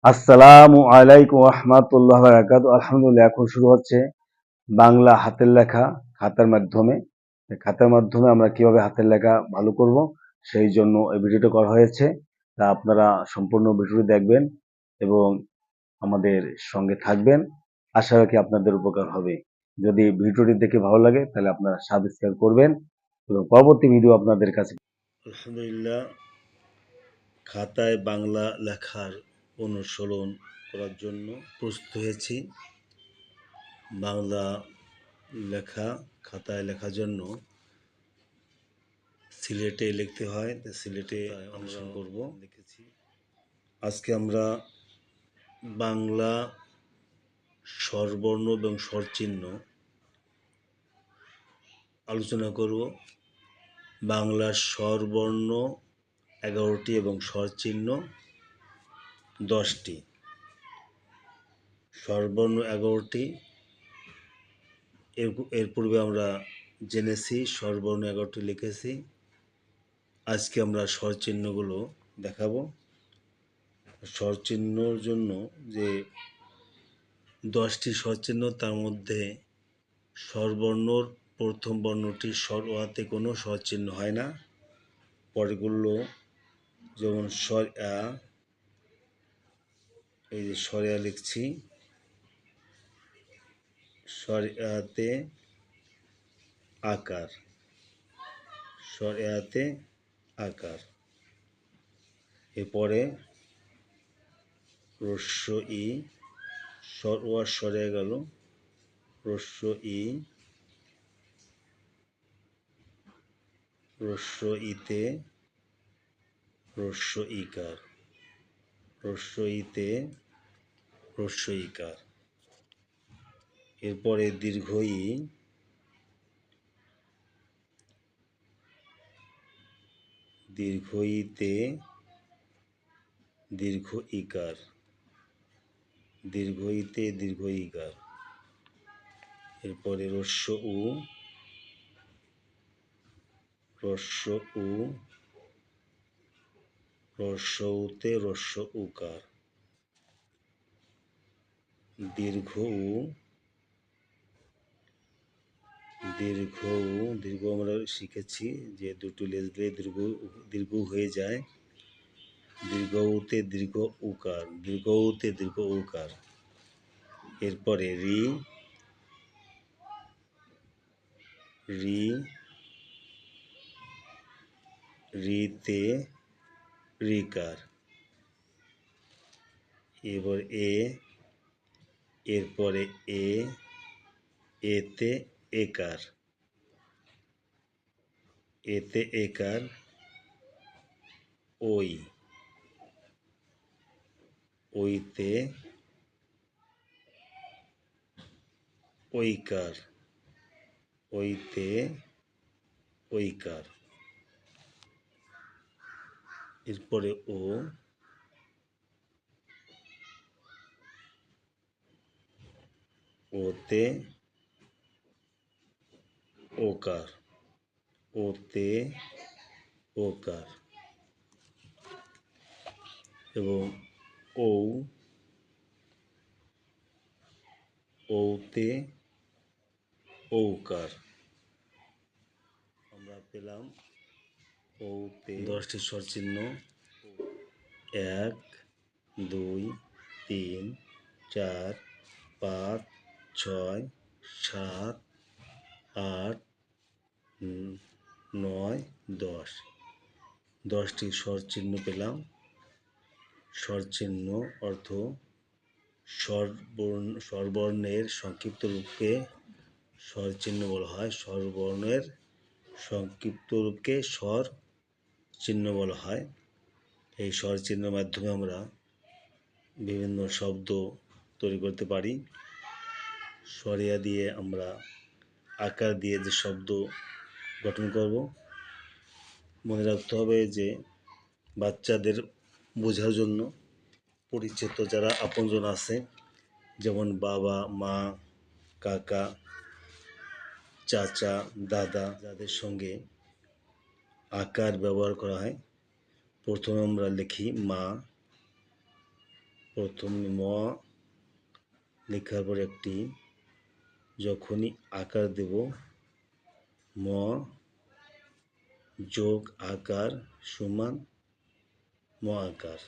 আসসালামু আলাইকুম রহমতুল্লাহ বারাকাতু। আলহামদুলিল্লাহ, এখন শুরু হচ্ছে বাংলা হাতের লেখা খাতার মাধ্যমে। খাতার মাধ্যমে আমরা কিভাবে হাতের লেখা ভালো করব সেই জন্য এই ভিডিওটা করা হয়েছে। তা আপনারা সম্পূর্ণ ভিডিওটি দেখবেন এবং আমাদের সঙ্গে থাকবেন। আশা রাখি আপনাদের উপকার হবে। যদি ভিডিওটি দেখে ভালো লাগে তাহলে আপনারা সাবস্ক্রাইব করবেন এবং পরবর্তী ভিডিও আপনাদের কাছে। আলহামদুলিল্লাহ, খাতায় বাংলা লেখার অনুসরণ করার জন্য প্রস্তুত হয়েছি। বাংলা লেখা খাতায় লেখার জন্য সিলেটে লিখতে হয়, সিলেটে অনুসরণ করব লিখেছি। আজকে আমরা বাংলা স্বরবর্ণ এবং স্বরচিহ্ন আলোচনা করব। বাংলা স্বরবর্ণ 11টি এবং স্বরচিহ্ন 10টি। স্বরবর্ণ 11টি। এর পূর্বে আমরা জেনেছি স্বরবর্ণ 11টি লিখেছি। আজকে আমরা স্বরচিহ্নগুলো দেখাবো। স্বরচিহ্নর জন্য যে 10টি স্বরচিহ্ন, তার মধ্যে স্বরবর্ণর প্রথম বর্ণটি স্বর ওয়াতে কোনো স্বরচিহ্ন হয় না। পরেরগুলো যেমন স্বর আ, এই যে স্বর আ লিখছি, স্বর আতে আকার, স্বর আতে আকার। এরপরে রস্য ই, স্বর ও আর স্বরে গেল, রস্য ই, রস্য ইতে রস্য ইকার, রস্য ইতে রস্য ইকার। এরপরে দীর্ঘ ই, দীর্ঘ ইতে দীর্ঘ ইকার, দীর্ঘ ইতে দীর্ঘ ইকার। এরপরে রস্য উ, রস্য উ, রস্য উতে রস্য উকার। দীর্ঘ উ, দীর্ঘ উ, দীর্ঘ আমরা শিখেছি যে দুটো লেজ দিয়ে দীর্ঘ হয়ে যায়। দীর্ঘ উতে দীর্ঘ উকার, দীর্ঘ উতে দীর্ঘ উকার। এরপরে রি, রি, রিতে রিকার। এবার এ, এরপরে এ, এতে একার, এতে একার। ওই, ওইতে ওইকার, ওইতে ওইকার। এরপরে ও, ওতে ওকার, ওতে ওকার। এবং ও, ওতে ঔকার। আমরা পেলাম ওতে 10টি স্বরচিহ্ন। 1, 2, 3, 4, 5, 6, 7, 8, 9, 10। 10টি স্বরচিহ্ন পেলাম। স্বরচিহ্ন অর্থ স্বরবর্ণের সংক্ষিপ্ত রূপকে স্বরচিহ্ন বলা হয়। স্বরবর্ণের সংক্ষিপ্ত রূপকে স্বর চিহ্ন বলা হয়। এই স্বর চিহ্নের মাধ্যমে আমরা বিভিন্ন শব্দ তৈরি করতে পারি। স্বরিয়া দিয়ে আমরা আকার দিয়ে যে শব্দ গঠন করব। মনে রাখতে হবে যে বাচ্চাদের বোঝার জন্য পরিচিত যারা আপনজন আছে, যেমন বাবা, মা, কাকা, চাচা, দাদা, যাদের সঙ্গে আকার ব্যবহার করা হয়। প্রথমে আমরা লিখি মা, প্রথমে ম লেখার পর একটি যখনই আকার দেব ম যোগ আকার সমান ম আকার।